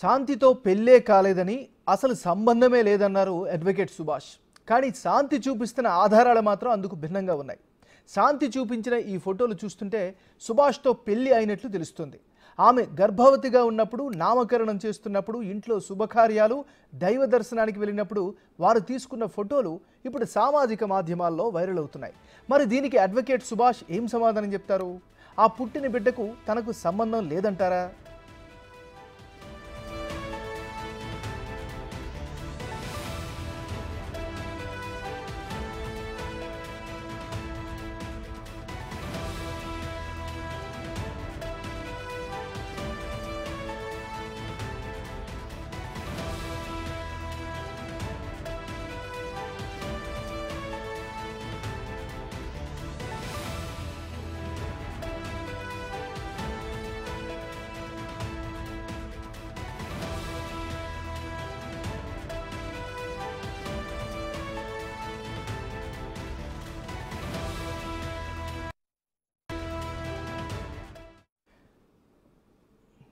శాంతితో పెళ్ళే కాలేదని అసలు సంబంధమే లేదన్నారు అడ్వకేట్ సుభాష్. కానీ శాంతి చూపిస్తున్న ఆధారాలు మాత్రం అందుకు భిన్నంగా ఉన్నాయి. శాంతి చూపించిన ఈ ఫోటోలు చూస్తుంటే సుభాష్తో పెళ్లి అయినట్లు తెలుస్తుంది. ఆమె గర్భవతిగా ఉన్నప్పుడు, నామకరణం చేస్తున్నప్పుడు, ఇంట్లో శుభకార్యాలు, దైవ దర్శనానికి వెళ్ళినప్పుడు వారు తీసుకున్న ఫోటోలు ఇప్పుడు సామాజిక మాధ్యమాల్లో వైరల్ అవుతున్నాయి. మరి దీనికి అడ్వకేట్ సుభాష్ ఏం సమాధానం చెప్తారు? ఆ పుట్టిన బిడ్డకు తనకు సంబంధం లేదంటారా?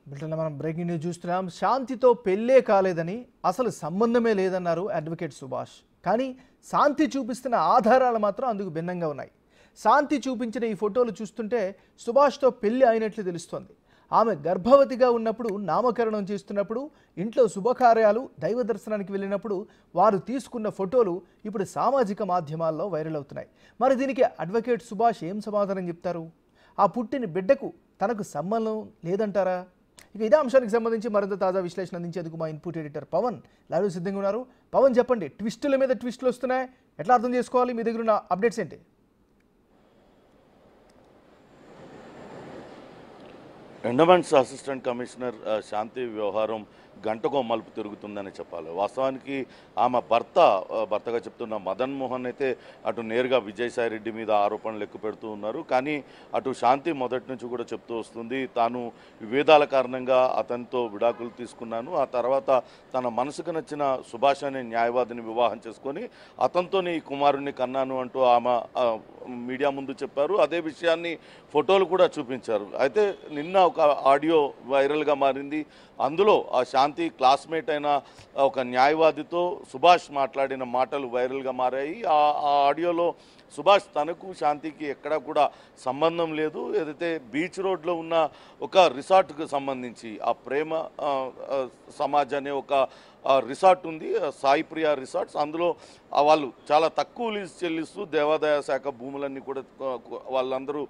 బిడ్డలో మనం బ్రేకింగ్ న్యూస్ చూస్తున్నాం. శాంతితో పెళ్ళే కాలేదని అసలు సంబంధమే లేదన్నారు అడ్వకేట్ సుభాష్. కానీ శాంతి చూపిస్తున్న ఆధారాలు మాత్రం అందుకు భిన్నంగా ఉన్నాయి. శాంతి చూపించిన ఈ ఫోటోలు చూస్తుంటే సుభాష్తో పెళ్లి అయినట్లు తెలుస్తోంది. ఆమె గర్భవతిగా ఉన్నప్పుడు, నామకరణం చేస్తున్నప్పుడు, ఇంట్లో శుభకార్యాలు, దైవ దర్శనానికి వెళ్ళినప్పుడు వారు తీసుకున్న ఫోటోలు ఇప్పుడు సామాజిక మాధ్యమాల్లో వైరల్ అవుతున్నాయి. మరి దీనికి అడ్వకేట్ సుభాష్ ఏం సమాధానం చెప్తారు? ఆ పుట్టిన బిడ్డకు తనకు సంబంధం లేదంటారా? ఇక ఇదే అంశానికి సంబంధించి మరింత తాజా విశ్లేషణ అందించేందుకు మా ఇన్పుట్ ఎడిటర్ పవన్ లైవ్ సిద్ధంగా ఉన్నారు. పవన్, చెప్పండి, ట్విస్టుల మీద ట్విస్టులు వస్తున్నాయి, ఎట్లా అర్థం చేసుకోవాలి? మీ దగ్గర ఉన్న అప్డేట్స్ ఏంటి? ఎండోమెంట్స్ అసిస్టెంట్ కమిషనర్ శాంతి వ్యవహారం గంటకో మలుపు తిరుగుతుందని చెప్పాలి. వాస్తవానికి ఆమె భర్తగా చెప్తున్న మదన్ మోహన్ అయితే అటు నేరుగా విజయసాయి రెడ్డి మీద ఆరోపణలు ఎక్కువ పెడుతూ ఉన్నారు. కానీ అటు శాంతి మొదటి నుంచి కూడా చెప్తూ వస్తుంది, తాను విభేదాల కారణంగా అతనితో విడాకులు తీసుకున్నాను, ఆ తర్వాత తన మనసుకు నచ్చిన సుభాష్ అనే న్యాయవాదిని వివాహం చేసుకొని అతనితోనే ఈ కుమారుణ్ణి కన్నాను అంటూ ఆమె మీడియా ముందు చెప్పారు. అదే విషయాన్ని ఫోటోలు కూడా చూపించారు. అయితే నిన్న ఒక ఆడియో వైరల్గా మారింది. అందులో ఆ శాంతి క్లాస్మేట్ అయిన ఒక న్యాయవాదితో సుభాష్ మాట్లాడిన మాటలు వైరల్గా మారాయి. ఆ ఆడియోలో సుభాష్ తనకు శాంతికి ఎక్కడా కూడా సంబంధం లేదు, ఏదైతే బీచ్ రోడ్లో ఉన్న ఒక రిసార్ట్కు సంబంధించి ఆ ప్రేమ సమాజ్ అనే ఒక రిసార్ట్ ఉంది, సాయి ప్రియా రిసార్ట్స్. అందులో వాళ్ళు చాలా తక్కువ లీజు చెల్లిస్తూ దేవాదాయ శాఖ భూములన్నీ కూడా వాళ్ళందరూ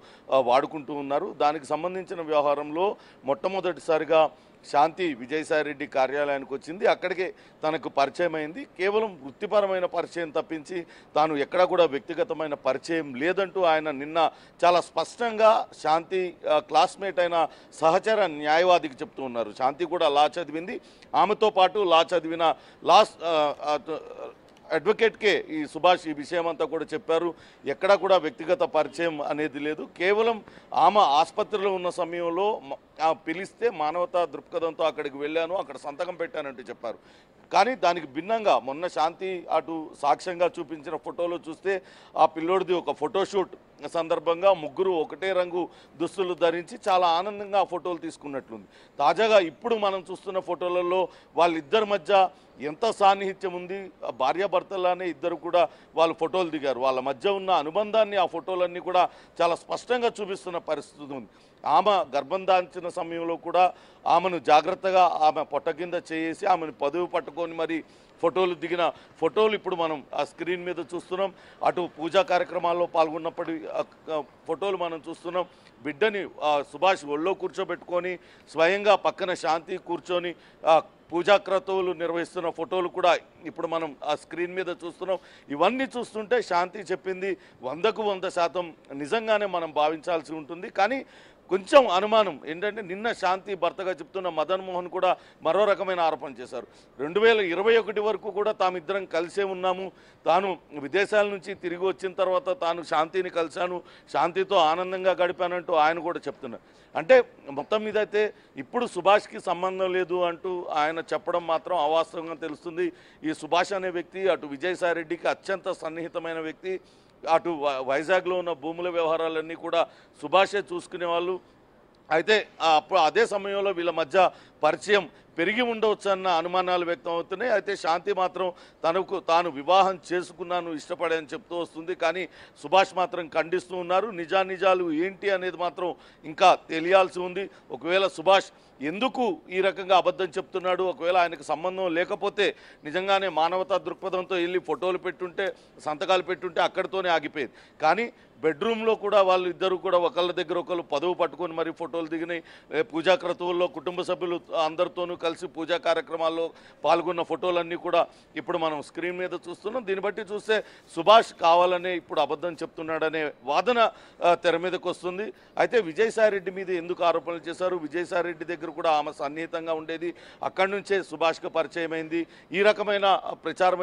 వాడుకుంటూ ఉన్నారు. దానికి సంబంధించిన వ్యవహారంలో మొట్టమొదటిసారిగా శాంతి విజయసాయిరెడ్డి కార్యాలయానికి వచ్చింది. అక్కడికే తనకు పరిచయం అయింది. కేవలం వృత్తిపరమైన పరిచయం తప్పించి తాను ఎక్కడా కూడా వ్యక్తిగతమైన పరిచయం లేదంటూ ఆయన నిన్న చాలా స్పష్టంగా శాంతి క్లాస్మేట్ అయిన సహచర న్యాయవాదికి చెప్తూ ఉన్నారు. శాంతి కూడా లా చదివింది, ఆమెతో పాటు లా చదివిన అడ్వకేట్కే ఈ సుభాష్ ఈ విషయం అంతా కూడా చెప్పారు. ఎక్కడా కూడా వ్యక్తిగత పరిచయం అనేది లేదు. కేవలం ఆమె ఆసుపత్రిలో ఉన్న సమయంలో పిలిస్తే మానవతా దృక్పథంతో అక్కడికి వెళ్ళాను, అక్కడ సంతకం పెట్టానంటూ చెప్పారు. కానీ దానికి భిన్నంగా మొన్న శాంతి అటు సాక్ష్యంగా చూపించిన ఫోటోలో చూస్తే ఆ పిల్లోడిది ఒక ఫోటోషూట్ సందర్భంగా ముగ్గురు ఒకటే రంగు దుస్తులు ధరించి చాలా ఆనందంగా ఆ ఫోటోలు తీసుకున్నట్లుంది. తాజాగా ఇప్పుడు మనం చూస్తున్న ఫోటోలలో వాళ్ళిద్దరి మధ్య ఎంత సాన్నిహిత్యం ఉంది, భార్యాభర్తలానే ఇద్దరు కూడా వాళ్ళు ఫోటోలు దిగారు. వాళ్ళ మధ్య ఉన్న అనుబంధాన్ని ఆ ఫోటోలన్నీ కూడా చాలా స్పష్టంగా చూపిస్తున్న పరిస్థితి ఉంది. ఆమె గర్భం దాల్చిన సమయంలో కూడా ఆమెను జాగ్రత్తగా ఆమె పొట్ట కింద చేసి ఆమెను పదువు పట్టుకొని మరి ఫోటోలు దిగిన ఫోటోలు ఇప్పుడు మనం ఆ స్క్రీన్ మీద చూస్తున్నాం. అటు పూజా కార్యక్రమాల్లో పాల్గొన్నప్పటి ఫోటోలు మనం చూస్తున్నాం. బిడ్డని సుభాష్ ఒళ్ళో కూర్చోబెట్టుకొని స్వయంగా పక్కన శాంతి కూర్చొని పూజాక్రతువులు నిర్వహిస్తున్న ఫోటోలు కూడా ఇప్పుడు మనం ఆ స్క్రీన్ మీద చూస్తున్నాం. ఇవన్నీ చూస్తుంటే శాంతి చెప్పింది 100కు 100% నిజంగానే మనం భావించాల్సి ఉంటుంది. కానీ కొంచెం అనుమానం ఏంటంటే నిన్న శాంతి భర్తగా చెప్తున్న మదన్ మోహన్ కూడా మరో రకమైన ఆరోపణ చేశారు. 2021 వరకు కూడా తామిద్దరం కలిసే ఉన్నాము, తాను విదేశాల నుంచి తిరిగి వచ్చిన తర్వాత తాను శాంతిని కలిశాను, శాంతితో ఆనందంగా గడిపానంటూ ఆయన కూడా చెప్తున్నారు. అంటే మొత్తం మీద అయితే ఇప్పుడు సుభాష్కి సంబంధం లేదు అంటూ ఆయన చెప్పడం మాత్రం అవాస్తవంగా తెలుస్తుంది. ఈ సుభాష్ అనే వ్యక్తి అటు విజయసాయిరెడ్డికి అత్యంత సన్నిహితమైన వ్యక్తి. అటు వైజాగ్లో ఉన్న భూముల వ్యవహారాలన్నీ కూడా సుభాషే చూసుకునే వాళ్ళు. అయితే అప్పుడు అదే సమయంలో వీళ్ళ మధ్య పరిచయం పెరిగి ఉండవచ్చు అన్న అనుమానాలు వ్యక్తం అవుతున్నాయి. అయితే శాంతి మాత్రం తాను వివాహం చేసుకున్నాను ఇష్టపడని చెప్తూ వస్తుంది. కానీ సుభాష్ మాత్రం ఖండిస్తూ ఉన్నారు. నిజానిజాలు ఏంటి అనేది మాత్రం ఇంకా తెలియాల్సి ఉంది. ఒకవేళ సుభాష్ ఎందుకు ఈ రకంగా అబద్ధం చెప్తున్నాడు, ఒకవేళ ఆయనకు సంబంధం లేకపోతే నిజంగానే మానవతా దృక్పథంతో వెళ్ళి ఫోటోలు పెట్టుంటే, సంతకాలు పెట్టుంటే అక్కడితోనే ఆగిపోయేది. కానీ బెడ్రూమ్లో కూడా వాళ్ళు ఇద్దరు కూడా ఒకళ్ళ దగ్గర ఒకళ్ళు పదవి పట్టుకొని మరి ఫోటోలు దిగినాయి. పూజా క్రతువుల్లో కుటుంబ సభ్యులు అందరితోనూ కలిసి పూజా కార్యక్రమాల్లో పాల్గొన్న ఫోటోలన్నీ కూడా ఇప్పుడు మనం స్క్రీన్ మీద చూస్తున్నాం. దీన్ని బట్టి చూస్తే సుభాష్ కావాలనే ఇప్పుడు అబద్ధం చెప్తున్నాడనే వాదన తెర మీదకి వస్తుంది. అయితే విజయసాయిరెడ్డి మీద ఎందుకు ఆరోపణలు చేశారు, విజయసాయిరెడ్డి దగ్గర కూడా ఆమె సన్నిహితంగా ఉండేది, అక్కడి నుంచే సుభాష్కి పరిచయం అయింది, ఈ రకమైన ప్రచారం